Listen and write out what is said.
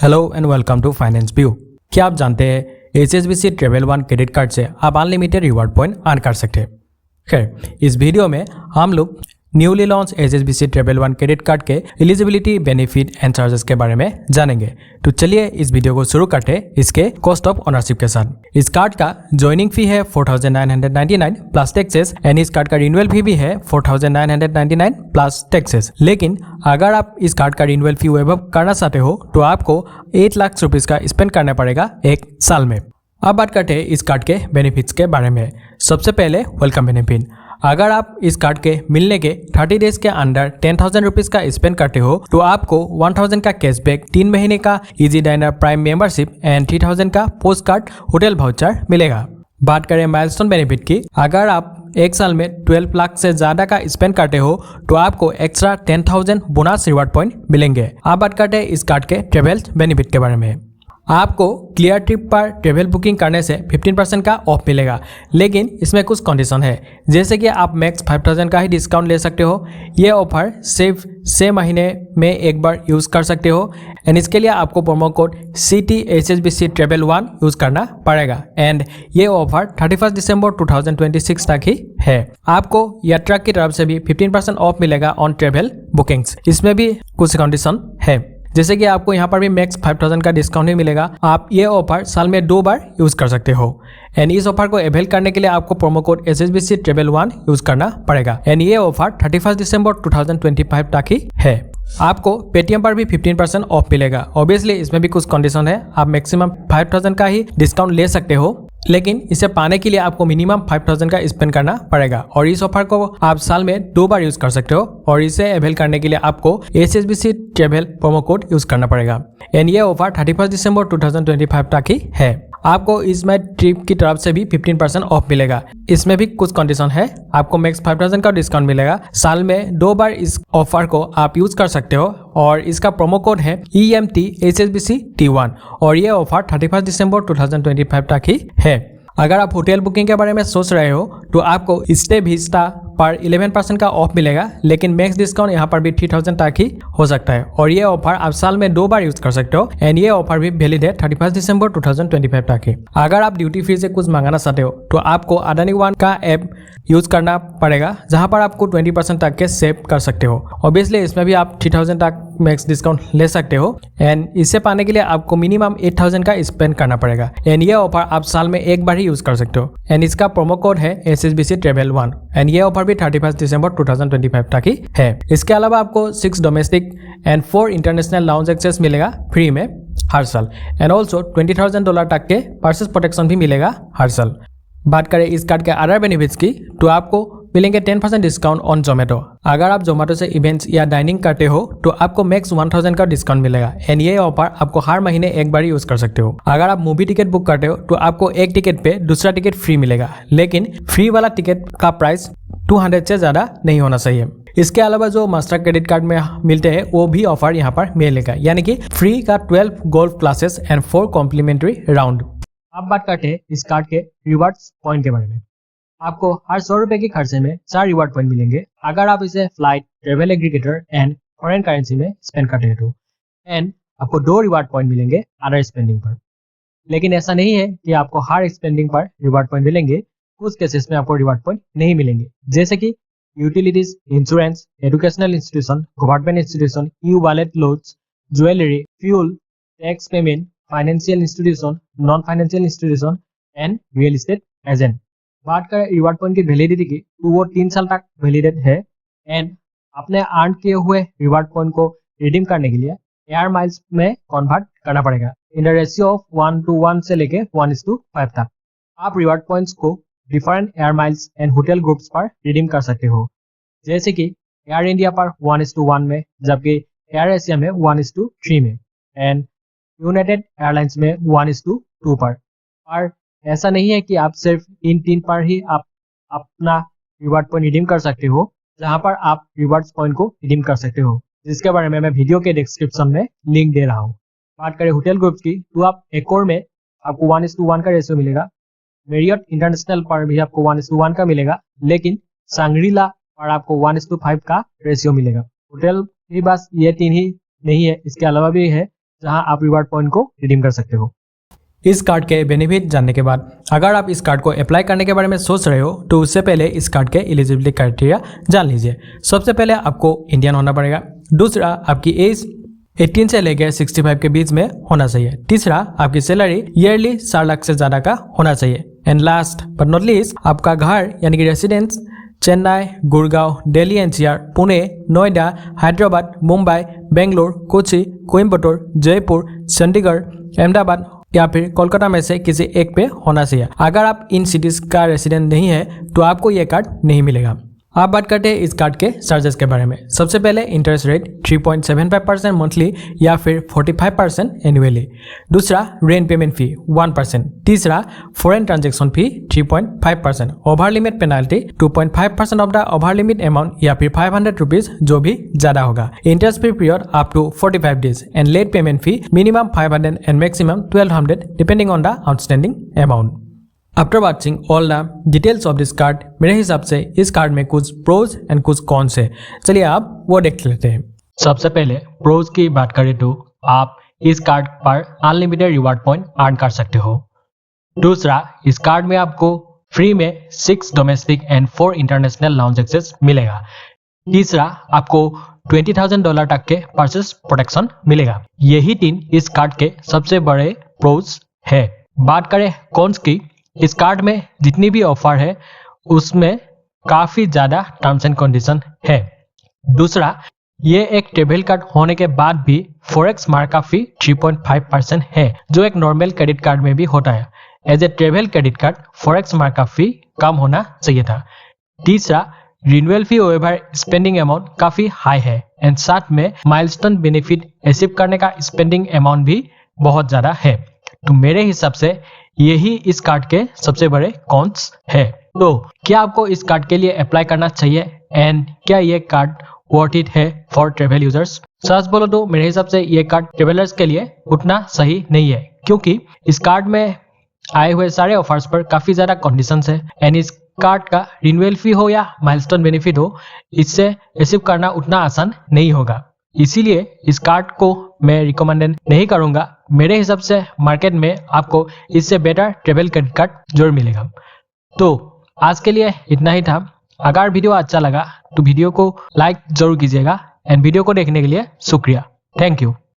Hello and welcome to finance view. क्या आप जानते हैं HSBC travel one credit card से आप अनलिमिटेड रिवॉर्ड पॉइंट अर्न कर सकते हैं। खैर, इस वीडियो में हम लोग newly launch HSBC travel one credit card के एलिजिबिलिटी, बेनिफिट एंड चार्जेस के बारे में जानेंगे। तो चलिए इस वीडियो को शुरू करते हैं इसके कॉस्ट ऑफ ओनरशिप के साथ। इस कार्ड का ज्वाइनिंग फी है 4999 प्लस टैक्सेस एंड इस कार्ड का रिन्यूअल फी भी है 4999 प्लस टैक्सेस। लेकिन अगर आप इस कार्ड का रिन्यूअल फी वेव करना चाहते हो तो आपको 8 लाख रुपीज का स्पेंड करना पड़ेगा एक साल में। अब बात करते हैं इस कार्ड के बेनिफिट्स के बारे में। सबसे पहले वेलकम बेनिफिट। अगर आप इस कार्ड के मिलने के 30 डेज के अंदर 10,000 रुपीज का स्पेंड करते हो तो आपको 1,000 का कैशबैक, 3 महीने का easy dinar prime membership and 3,000 का पोस्ट कार्ड होटल वाउचर मिलेगा। बात करें माइलस्टोन बेनिफिट की, अगर आप एक साल में 12 लाख से ज्यादा का स्पेंड करते हो तो आपको एक्स्ट्रा 10,000 बोनस रिवॉर्ड पॉइंट मिलेंगे। अब बात करते हैं इस कार्ड के ट्रेवल बेनिफिट के बारे में। आपको क्लियर ट्रिप पर ट्रेवल बुकिंग करने से 15% का ऑफ मिलेगा, लेकिन इसमें कुछ कंडीशन है, जैसे कि आप मैक्स 5,000 का ही डिस्काउंट ले सकते हो। ये ऑफर सिर्फ 6 महीने में एक बार यूज़ कर सकते हो एंड इसके लिए आपको promo code CTHSBC travel 1 use करना पड़ेगा एंड ये ऑफर 31 दिसंबर 2026 तक ही है। आपको यात्रा की तरफ से भी 15% ऑफ मिलेगा ऑन ट्रेवल बुकिंग्स। इसमें भी कुछ कंडीशन है, जैसे कि आपको यहाँ पर भी मैक्स 5,000 का डिस्काउंट ही मिलेगा। आप ये ऑफर साल में 2 बार यूज़ कर सकते हो एंड इस ऑफर को अवेल करने के लिए आपको promo code HSBC travel 1 use करना पड़ेगा एंड ये ऑफर 31 दिसंबर 2025 तक ही है। आपको पेटीएम पर भी 15% ऑफ मिलेगा। ऑब्वियसली इसमें भी कुछ कंडीशन है, आप मैक्सिमम 5,000 का ही डिस्काउंट ले सकते हो, लेकिन इसे पाने के लिए आपको मिनिमम 5,000 का स्पेंड करना पड़ेगा और इस ऑफर को आप साल में 2 बार यूज कर सकते हो और इसे अवेल करने के लिए आपको HSBC travel promo code use करना पड़ेगा एंड ये ऑफर 31 दिसंबर 2025 तक ही है। आपको इसमें ट्रिप की तरफ से भी 15% ऑफ मिलेगा। इसमें भी कुछ कंडीशन है, आपको मैक्स 5,000 का डिस्काउंट मिलेगा। साल में 2 बार इस ऑफर को आप यूज कर सकते हो और इसका प्रोमो कोड है EMT HSBC T1 और ये ऑफर 31 दिसंबर 2025 तक ही है। अगर आप होटल बुकिंग के बारे में सोच रहे हो तो आपको स्टे विस्टा पर 11% का ऑफ मिलेगा, लेकिन मैक्स डिस्काउंट यहाँ पर भी 3,000 तक ही हो सकता है और ये ऑफर आप साल में 2 बार यूज कर सकते हो एंड ये ऑफर भी वैलिड है 31 दिसंबर 2025 तक ही। अगर आप ड्यूटी फ्री से कुछ मंगाना चाहते हो तो आपको अडानी वन का ऐप यूज करना पड़ेगा, जहाँ पर आपको 20% तक के सेव कर सकते हो। ऑब्वियसली इसमें भी आप 3,000 तक मैक्स डिस्काउंट ले सकते हो एंड इसे पाने के लिए आपको मिनिमम 8,000 का स्पेंड करना पड़ेगा एंड ये ऑफर आप साल में एक बार ही यूज कर सकते हो एंड इसका प्रोमो कोड है HSBC ट्रेवल 1 एंड ये ऑफर भी 31 दिसंबर 2025 तक ही है। इसके अलावा आपको 6 domestic and 4 international lounge access मिलेगा फ्री में हर साल एंड ऑल्सो $20,000 तक के परचेस प्रोटेक्शन भी मिलेगा हर साल। बात करें इस कार्ड के अदर बेनिफिट्स की तो आपको मिलेंगे 10% डिस्काउंट ऑन जोमेटो। अगर आप जोमेटो से इवेंट्स या डाइनिंग करते हो तो आपको मैक्स 1,000 का डिस्काउंट मिलेगा एंड ये ऑफर आपको हर महीने एक बार यूज कर सकते हो। अगर आप मूवी टिकट बुक करते हो तो आपको एक टिकट पे दूसरा टिकट फ्री मिलेगा, लेकिन फ्री वाला टिकट का प्राइस 200 से ज्यादा नहीं होना चाहिए। इसके अलावा जो मास्टर क्रेडिट कार्ड में मिलते हैं वो भी ऑफर यहाँ पर मिलेगा, यानी कि फ्री का 12 golf classes and 4 complimentary round. अब बात करते हैं इस कार्ड के रिवार्ड्स पॉइंट के बारे में। आपको हर 100 रुपए के खर्चे में 4 रिवार्ड पॉइंट मिलेंगे अगर आप इसे flight, travel aggregator and foreign currency में स्पेंड करते हैं तो एंड आपको 2 रिवार्ड पॉइंट मिलेंगे अदर स्पेंडिंग पर। लेकिन ऐसा नहीं है कि आपको हर स्पेंडिंग पर रिवार्ड पॉइंट मिलेंगे, कुछ केसेस में आपको रिवार्ड पॉइंट नहीं मिलेंगे, जैसे कि utilities, insurance, educational institution, government institution, e wallet loads, jewellery, fuel, tax payment, financial institution, non financial institution and real estate agent. बात करें रिवार्ड पॉइंट की वैलिडिटी की तो वो 3 साल तक वैलिडेट है एंड अपने अर्न किए हुए रिवार्ड पॉइंट को रिडीम करने के लिए एयर माइल्स में कन्वर्ट करना पड़ेगा इन द रेशियो ऑफ 1:1 से लेके 1:5 तक। आप रिवार्ड पॉइंट्स को different air miles and hotel groups पर रिडीम कर सकते हो, जैसे कि एयर इंडिया पर 1:1 में, जबकि एयर एशिया में 1:3 में एंड यूनाइटेड एयरलाइंस में 1:2 पर। और ऐसा नहीं है कि आप सिर्फ इन 3 पर ही आप अपना रिवार्ड पॉइंट रिडीम कर सकते हो, जहां पर आप रिवार्ड्स पॉइंट को रिडीम कर सकते हो, जिसके बारे में मैं वीडियो के डिस्क्रिप्शन में लिंक दे रहा हूं। बात करें होटल ग्रुप्स की तो आप एकोर में आपको 1:1 का रेशियो मिलेगा, मेरियट इंटरनेशनल पर भी आपको 1:1 का मिलेगा, लेकिन सांग्रीला पर आपको 1:5 का रेशियो मिलेगा। होटल भी बस ये 3 ही नहीं है, इसके अलावा भी है, जहां आप रिवार्ड पॉइंट को रिडीम कर सकते हो। इस कार्ड के बेनिफिट जानने के बाद अगर आप इस कार्ड को अप्लाई करने के बारे में सोच रहे हो तो उससे पहले इस कार्ड के एलिजिबिलिटी क्राइटेरिया जान लीजिए। सबसे पहले आपको इंडियन होना पड़ेगा। दूसरा, आपकी एज 18 से लेकर 65 के बीच में होना चाहिए। तीसरा, आपकी सैलरी ईयरली 4 लाख से ज़्यादा का होना चाहिए। And last but not least, आपका घर यानी कि रेसिडेंस चेन्नई, गुड़गांव, दिल्ली एनसीआर, पुणे, नोएडा, हैदराबाद, मुंबई, बेंगलोर, कोची, कोयम्बटूर, जयपुर, चंडीगढ़, अहमदाबाद या फिर कोलकाता में से किसी एक पे होना चाहिए। अगर आप इन सिटीज का रेसिडेंट नहीं है तो आपको ये कार्ड नहीं मिलेगा। आप बात करते हैं इस कार्ड के चार्जेस के बारे में। सबसे पहले इंटरेस्ट रेट 3.75% मंथली या फिर 45% एनुअली। दूसरा, रेंट पेमेंट फी 1%। तीसरा, foreign transaction fee 3.5%। Over limit penalty 2.5% of the over limit amount या फिर 500 रुपीज जो भी ज्यादा होगा। Interest free period up to 45 days and late payment fee minimum 500 and maximum 1200 depending on the outstanding amount. After watching all the details of this card, मेरे हिसाब से इस कार्ड में कुछ प्रोज एंड कुछ कॉन्स है। चलिए आप वो देख लेते हैं। सबसे पहले प्रोज की बात करें तो आप इस कार्ड पर अनलिमिटेड रिवार्ड पॉइंट अर्न कर सकते हो। दूसरा, इस कार्ड में आपको फ्री में 6 domestic and 4 international lounge access मिलेगा। तीसरा, आपको $20,000 तक के परचेस प्रोटेक्शन मिलेगा। यही 3 इस कार्ड के सबसे बड़े प्रोज है। बात करें कॉन्स की, इस कार्ड में जितनी भी ऑफर है उसमें काफी ज्यादा टर्म्स एंड कंडीशन है। दूसरा, ये एक ट्रेवल कार्ड होने के बाद भी फॉरेक्स मार्कअप फी 3.5% है, जो एक नॉर्मल क्रेडिट कार्ड में भी होता है। As a travel credit card forex markup fee कम होना चाहिए था। तीसरा, renewal fee over spending amount काफी हाई है एंड साथ में माइलस्टोन बेनिफिट अचीव करने का स्पेंडिंग अमाउंट भी बहुत ज्यादा है। तो मेरे हिसाब से यही इस कार्ड के सबसे बड़े कॉन्स है। तो क्या आपको इस कार्ड के लिए अप्लाई करना चाहिए एंड क्या ये कार्ड वर्थ इट है फॉर ट्रेवल यूजर्स? सच बोलो तो मेरे हिसाब से ये कार्ड ट्रेवलर्स के लिए उतना सही नहीं है, क्योंकि इस कार्ड में आए हुए सारे ऑफर्स पर काफी ज्यादा कंडीशंस है एंड इस कार्ड का रिन्यूअल फी हो या माइलस्टोन बेनिफिट हो, इससे अचीव करना उतना आसान नहीं होगा। इसीलिए इस कार्ड को मैं रिकमेंड नहीं करूंगा। मेरे हिसाब से मार्केट में आपको इससे बेटर ट्रेवल क्रेडिट कार्ड जरूर मिलेगा। तो आज के लिए इतना ही था। अगर वीडियो अच्छा लगा तो वीडियो को लाइक जरूर कीजिएगा एंड वीडियो को देखने के लिए शुक्रिया। Thank you.